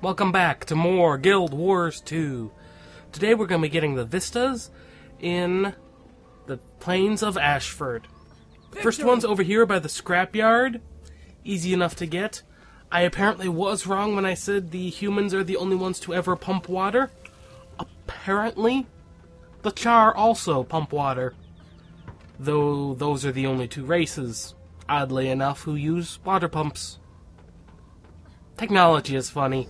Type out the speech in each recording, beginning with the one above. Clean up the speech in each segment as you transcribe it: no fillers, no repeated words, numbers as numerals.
Welcome back to more Guild Wars 2. Today we're going to be getting the Vistas in the plains of Ashford. First one's over here by the scrapyard. Easy enough to get. I apparently was wrong when I said the humans are the only ones to ever pump water. Apparently, the Char also pump water. Though those are the only two races, oddly enough, who use water pumps. Technology is funny.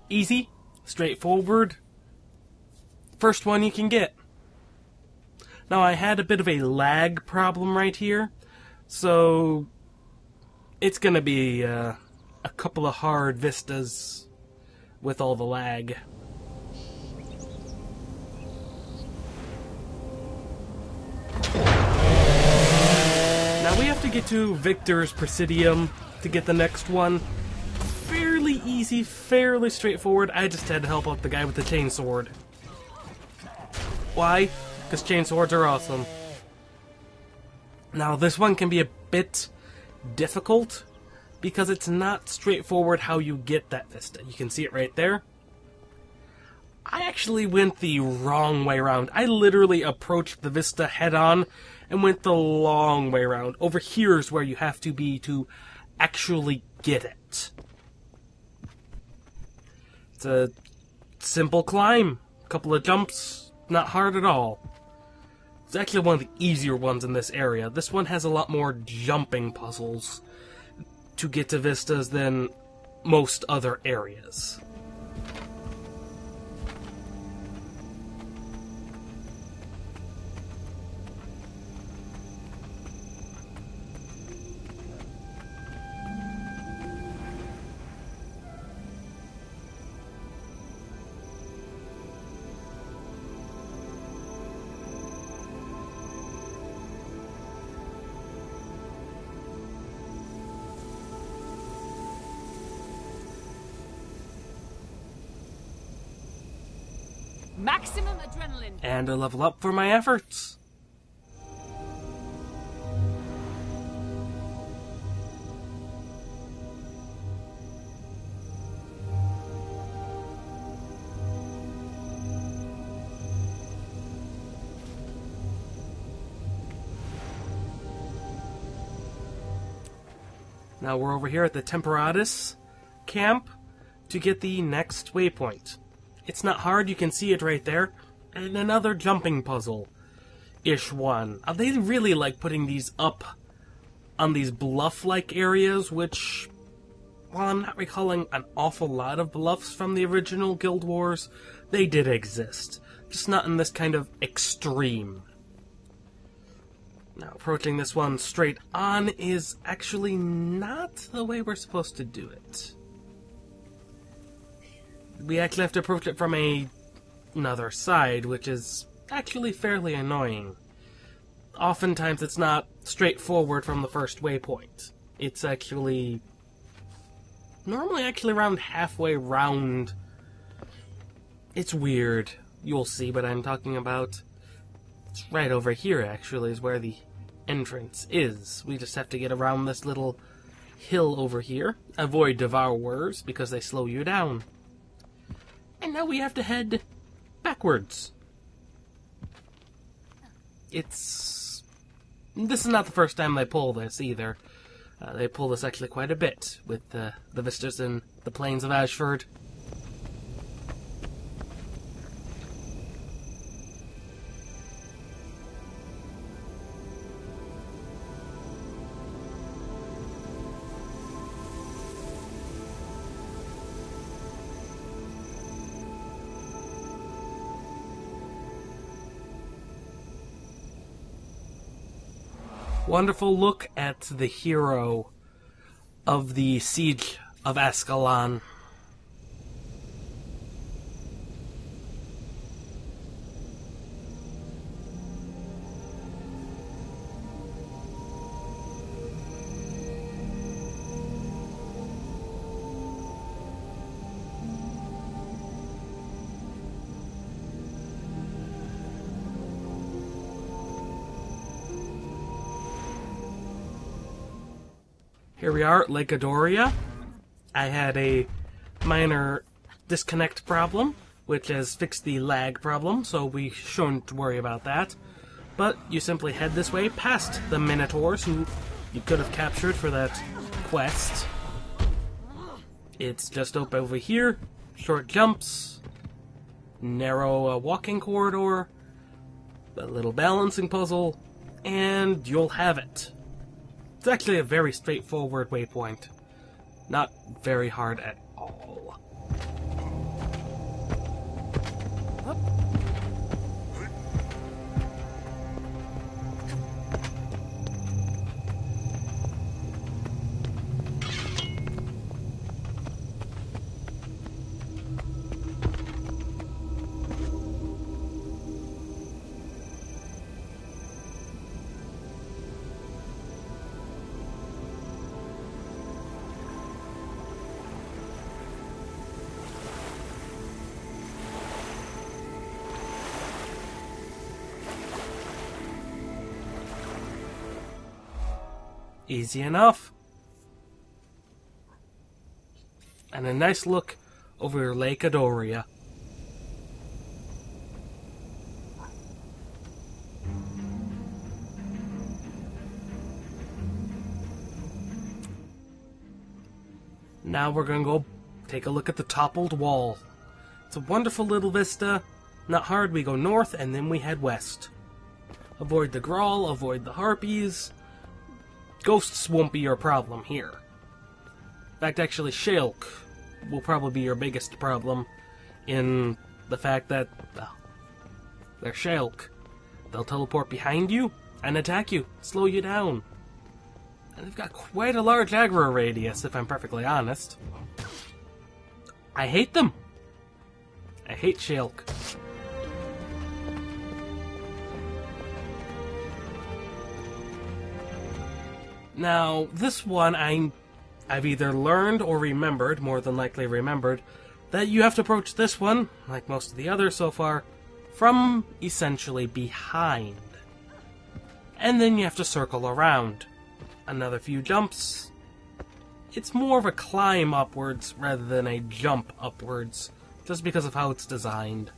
Easy, straightforward, first one you can get. Now I had a bit of a lag problem right here, so it's gonna be a couple of hard vistas with all the lag. Now we have to get to Victor's Presidium to get the next one. Fairly easy, fairly straightforward. I just had to help out the guy with the chainsword. Why? Because chainswords are awesome. Now this one can be a bit difficult because it's not straightforward how you get that Vista. You can see it right there. I actually went the wrong way around. I literally approached the Vista head on and went the long way around. Over here is where you have to be to actually get it. It's a simple climb, a couple of jumps, not hard at all. It's actually one of the easier ones in this area. This one has a lot more jumping puzzles to get to vistas than most other areas. Maximum adrenaline. And a level up for my efforts. Now we're over here at the Temperatus camp to get the next waypoint. It's not hard, you can see it right there. And another jumping puzzle-ish one. They really like putting these up on these bluff-like areas, which, while I'm not recalling an awful lot of bluffs from the original Guild Wars, they did exist. Just not in this kind of extreme. Now, approaching this one straight on is actually not the way we're supposed to do it. We actually have to approach it from another side, which is actually fairly annoying. Oftentimes it's not straightforward from the first waypoint. It's actually normally around halfway round. It's weird. You'll see what I'm talking about. It's right over here, actually, is where the entrance is. We just have to get around this little hill over here. Avoid devourers, because they slow you down. And now we have to head backwards. This is not the first time they pull this, either. They pull this actually quite a bit with the vistas in the plains of Ashford. Wonderful look at the hero of the siege of Ascalon. Here we are at Lake Adoria. I had a minor disconnect problem, which has fixed the lag problem, so we shouldn't worry about that. But you simply head this way past the Minotaurs, who you could have captured for that quest. It's just up over here, short jumps, narrow walking corridor, a little balancing puzzle, and you'll have it. It's actually a very straightforward waypoint. Not very hard at all. Easy enough. And a nice look over Lake Adoria. Now we're going to go take a look at the toppled wall. It's a wonderful little vista. Not hard, we go north and then we head west. Avoid the Grawl, avoid the Harpies. Ghosts won't be your problem here. In fact, actually, Shulk will probably be your biggest problem in the fact that, well, they're Shulk. They'll teleport behind you and attack you, slow you down. And they've got quite a large aggro radius, if I'm perfectly honest. I hate them. I hate Shulk. Now, this one I've either learned or remembered, more than likely remembered, that you have to approach this one, like most of the others so far, from essentially behind. And then you have to circle around. Another few jumps. It's more of a climb upwards rather than a jump upwards, just because of how it's designed.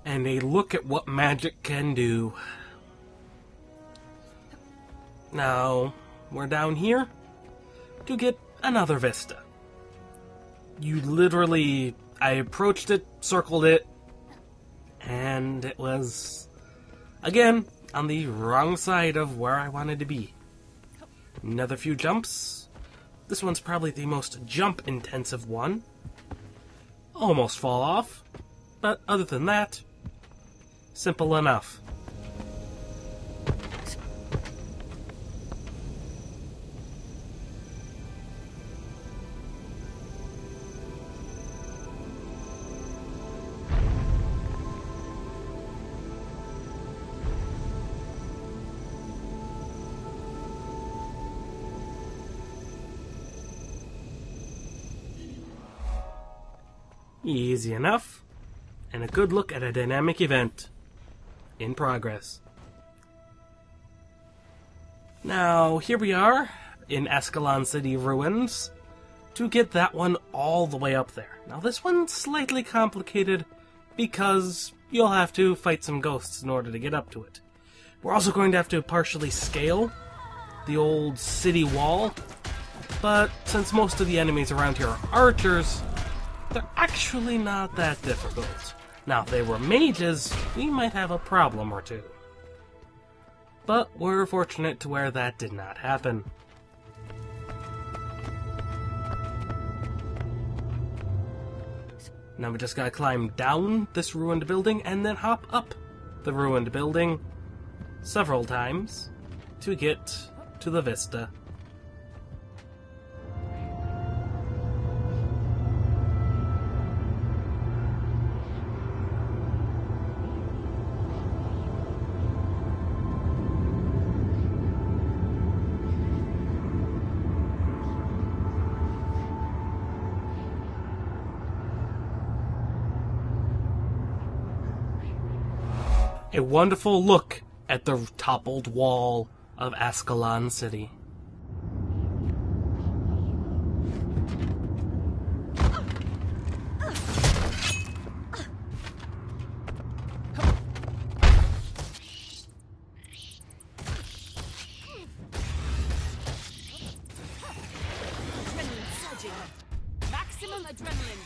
And a look at what magic can do. Now, we're down here to get another vista. You literally, I approached it, circled it, and it was, again, on the wrong side of where I wanted to be. Another few jumps. This one's probably the most jump-intensive one. Almost fall off, but other than that, simple enough. Easy enough, and a good look at a dynamic event in progress. Now, here we are in Ascalon City ruins to get that one all the way up there. Now, this one's slightly complicated because you'll have to fight some ghosts in order to get up to it. We're also going to have to partially scale the old city wall, but since most of the enemies around here are archers, they're actually not that difficult. Now, if they were mages, we might have a problem or two. But we're fortunate to where that did not happen. Now we just gotta climb down this ruined building and then hop up the ruined building several times to get to the Vista. A wonderful look at the toppled wall of Ascalon City. Adrenaline surging. Maximum adrenaline.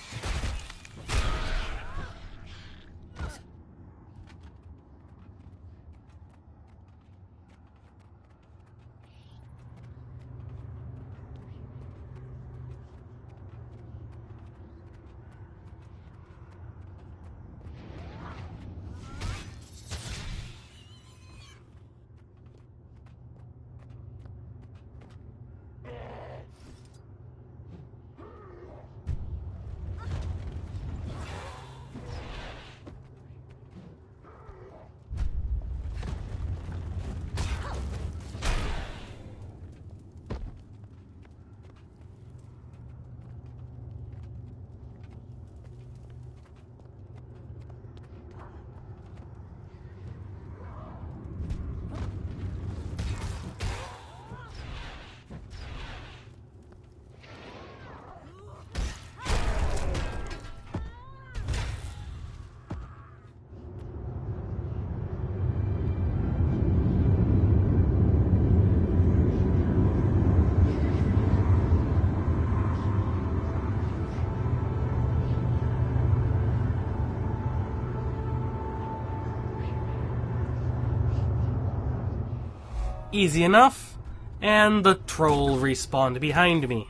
Easy enough, and the troll respawned behind me.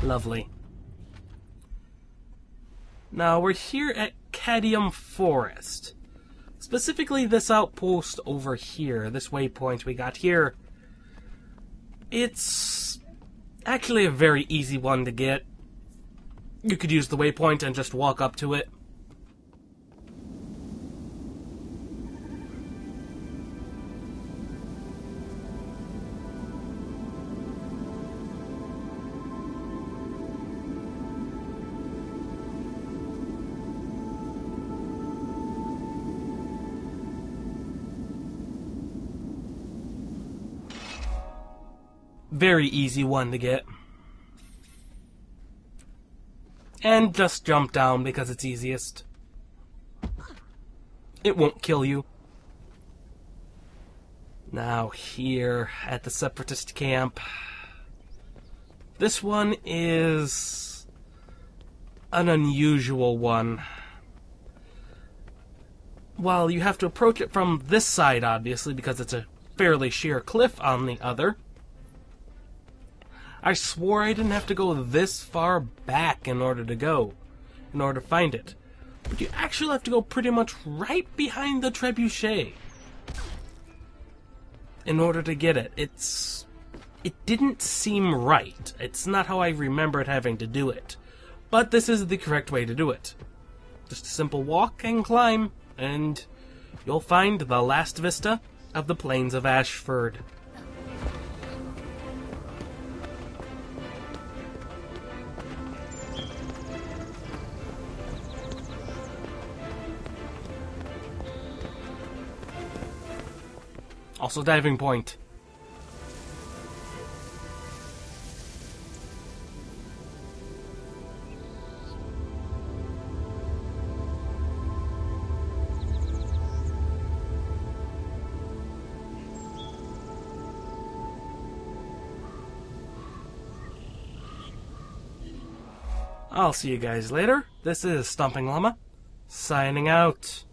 Lovely. Now we're here at Cadmium Forest. Specifically this outpost over here, this waypoint we got here. It's actually a very easy one to get. You could use the waypoint and just walk up to it. Very easy one to get. And just jump down because it's easiest. It won't kill you. Now here at the Separatist camp. This one is an unusual one. While you have to approach it from this side, obviously, because it's a fairly sheer cliff on the other. I swore I didn't have to go this far back in order to find it. But you actually have to go pretty much right behind the trebuchet in order to get it. It didn't seem right. It's not how I remembered having to do it. But this is the correct way to do it. Just a simple walk and climb, and you'll find the last vista of the plains of Ashford. Also diving point. I'll see you guys later. This is Stomping Llama, signing out.